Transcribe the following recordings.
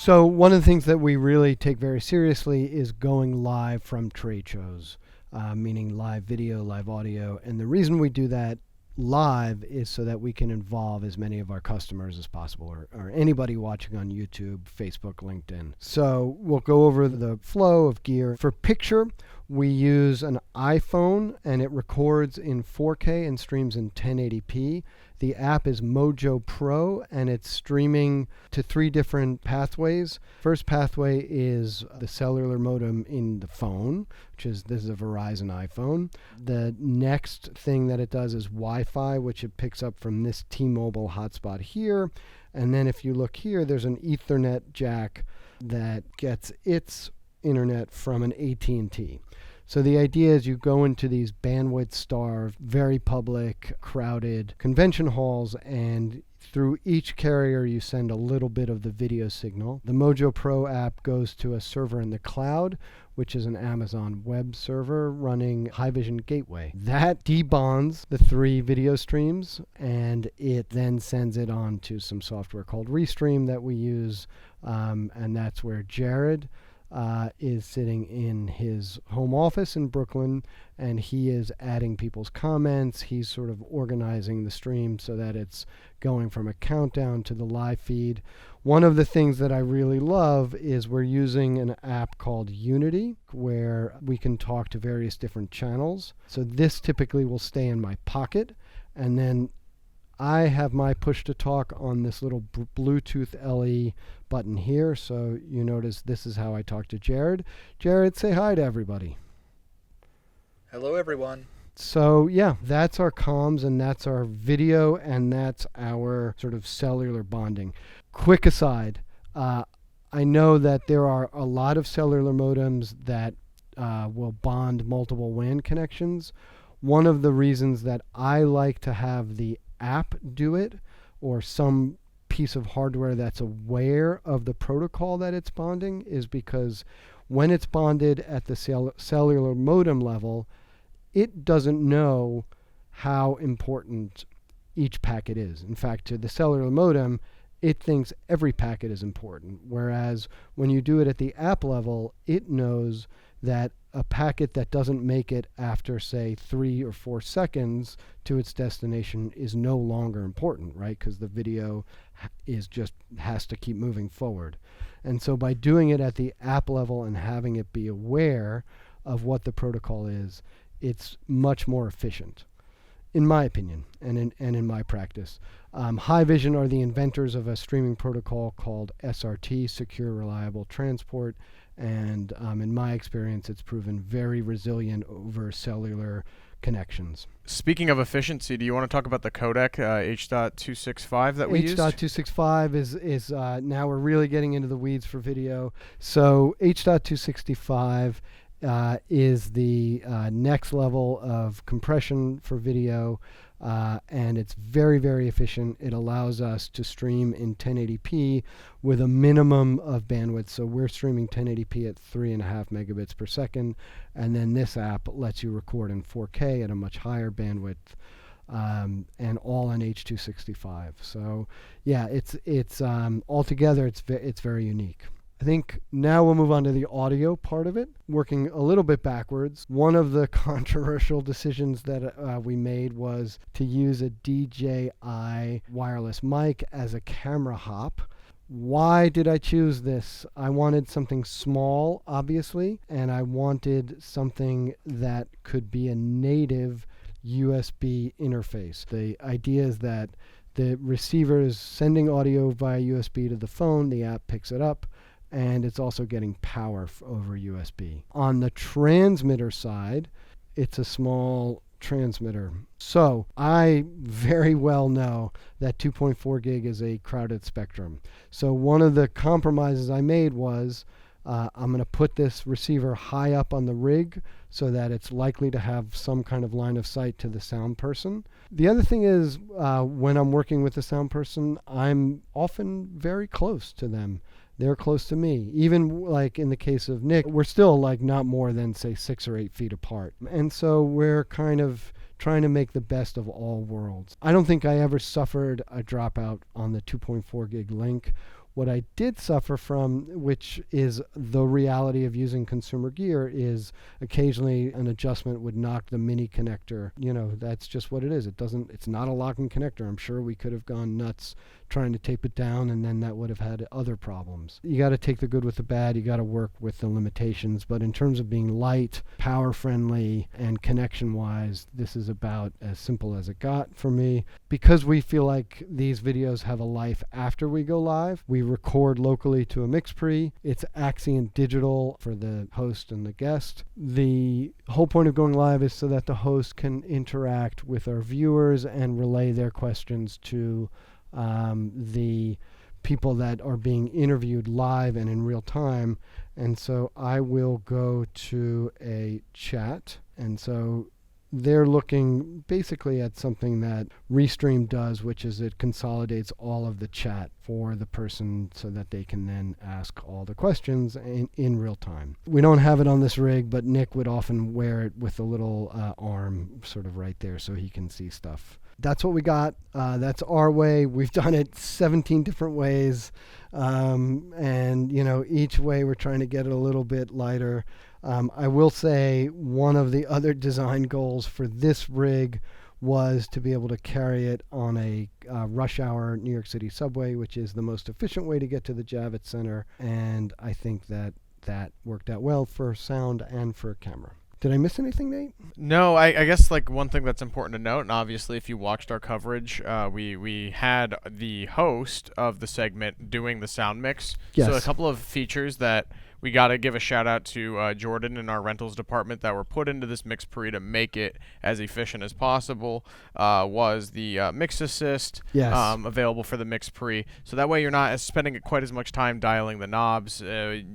So one of the things that we really take very seriously is going live from trade shows, meaning live video, live audio. And the reason we do that live is so that we can involve as many of our customers as possible, or anybody watching on YouTube, Facebook, LinkedIn. So we'll go over the flow of gear. For picture, we use an iPhone and it records in 4K and streams in 1080p. The app is Mojo Pro and it's streaming to 3 different pathways. First pathway is the cellular modem in the phone, this is a Verizon iPhone. The next thing that it does is Wi-Fi, which it picks up from this T-Mobile hotspot here. And then if you look here, there's an Ethernet jack that gets its internet from an AT&T. So the idea is you go into these bandwidth-starved, very public, crowded convention halls, and through each carrier you send a little bit of the video signal. The Mojo Pro app goes to a server in the cloud, which is an Amazon web server running Haivision Gateway. That debonds the 3 video streams, and it then sends it on to some software called Restream that we use, and that's where Jared is sitting in his home office in Brooklyn, and he is adding people's comments. He's sort of organizing the stream so that it's going from a countdown to the live feed. One of the things that I really love is we're using an app called Unity where we can talk to various different channels. So this typically will stay in my pocket, and then I have my push to talk on this little Bluetooth LE button here. So you notice this is how I talk to Jared. Jared, say hi to everybody. Hello, everyone. So yeah, that's our comms and that's our video and that's our sort of cellular bonding. Quick aside, I know that there are a lot of cellular modems that will bond multiple WAN connections. One of the reasons that I like to have the app do it, or some piece of hardware that's aware of the protocol that it's bonding, is because when it's bonded at the cellular modem level, it doesn't know how important each packet is. In fact, to the cellular modem, it thinks every packet is important, whereas when you do it at the app level, it knows that a packet that doesn't make it after, say, 3 or 4 seconds to its destination is no longer important, right? Because the video has to keep moving forward. And so by doing it at the app level and having it be aware of what the protocol is, it's much more efficient, in my opinion, and in my practice. Haivision are the inventors of a streaming protocol called SRT, Secure Reliable Transport, and in my experience, it's proven very resilient over cellular connections. Speaking of efficiency, do you want to talk about the codec H.265 that we used? H.265 is now we're really getting into the weeds for video. So H.265 is the next level of compression for video, and it's very, very efficient. It allows us to stream in 1080p with a minimum of bandwidth. So we're streaming 1080p at 3.5 megabits per second, and then this app lets you record in 4K at a much higher bandwidth, and all on H.265. So yeah, it's altogether it's very unique. I think now we'll move on to the audio part of it, working a little bit backwards. One of the controversial decisions that we made was to use a DJI wireless mic as a camera hop. Why did I choose this? I wanted something small, obviously, and I wanted something that could be a native USB interface. The idea is that the receiver is sending audio via USB to the phone, the app picks it up, and it's also getting power over USB. On the transmitter side, it's a small transmitter. So I very well know that 2.4 gig is a crowded spectrum. So one of the compromises I made was I'm going to put this receiver high up on the rig so that it's likely to have some kind of line of sight to the sound person. The other thing is when I'm working with the sound person, I'm often very close to them. They're close to me. Even like in the case of Nick, we're still like not more than say 6 or 8 feet apart. And so we're kind of trying to make the best of all worlds. I don't think I ever suffered a dropout on the 2.4 gig link. What I did suffer from, which is the reality of using consumer gear, is occasionally an adjustment would knock the mini connector. That's just what it is. It's not a locking connector. I'm sure we could have gone nuts trying to tape it down, and then that would have had other problems. You got to take the good with the bad. You got to work with the limitations. But in terms of being light, power friendly, and connection wise, this is about as simple as it got for me. Because we feel like these videos have a life after we go live, we record locally to a mix pre. It's Axion digital for the host and the guest. The whole point of going live is so that the host can interact with our viewers and relay their questions to the people that are being interviewed live and in real time. And so I will go to a chat. And so they're looking basically at something that Restream does, which is it consolidates all of the chat for the person so that they can then ask all the questions in real time. We don't have it on this rig, but Nick would often wear it with a little arm sort of right there so he can see stuff. That's what we got. That's our way. We've done it 17 different ways. And, each way we're trying to get it a little bit lighter. I will say one of the other design goals for this rig was to be able to carry it on a rush hour New York City subway, which is the most efficient way to get to the Javits Center. And I think that worked out well for sound and for camera. Did I miss anything, Nate? No, I guess one thing that's important to note, and obviously if you watched our coverage, we had the host of the segment doing the sound mix. Yes. So a couple of features that we got to give a shout out to Jordan in our rentals department that were put into this mix pre to make it as efficient as possible was the mix assist. Yes. Available for the mix pre. So that way you're not spending quite as much time dialing the knobs,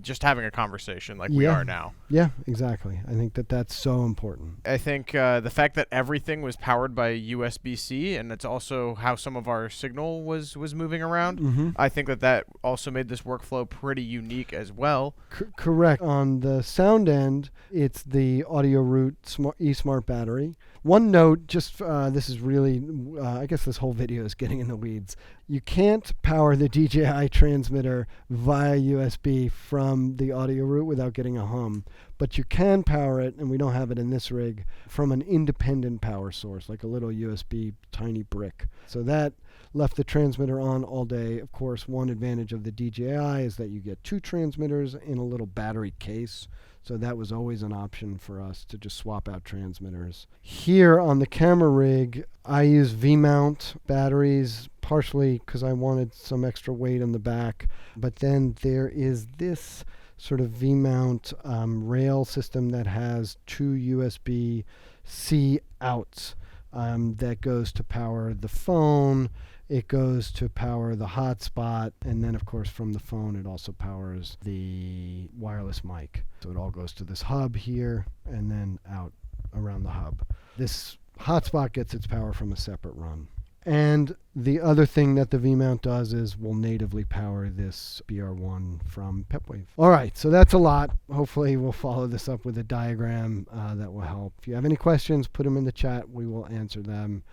just having a conversation like we are now. Yeah, exactly. I think that's so important. I think the fact that everything was powered by USB-C, and it's also how some of our signal was moving around. Mm-hmm. I think that also made this workflow pretty unique as well. Correct. On the sound end, it's the Audio Root eSmart battery. One note, just this is really, I guess this whole video is getting in the weeds. You can't power the DJI transmitter via USB from the Audio Root without getting a hum. But you can power it, and we don't have it in this rig, from an independent power source, like a little USB tiny brick. So that left the transmitter on all day. Of course, one advantage of the DJI is that you get two transmitters in a little battery case. So that was always an option for us to just swap out transmitters. Here on the camera rig, I use V-mount batteries, partially because I wanted some extra weight on the back. But then there is this sort of V-mount rail system that has two USB-C outs that goes to power the phone. It goes to power the hotspot, and then of course from the phone it also powers the wireless mic. So it all goes to this hub here and then out around the hub. This hotspot gets its power from a separate run. And the other thing that the V-mount does is will natively power this BR1 from Pepwave. All right, so that's a lot. Hopefully we'll follow this up with a diagram that will help. If you have any questions, put them in the chat. We will answer them.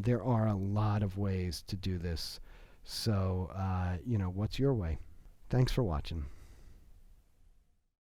There are a lot of ways to do this. So, what's your way? Thanks for watching.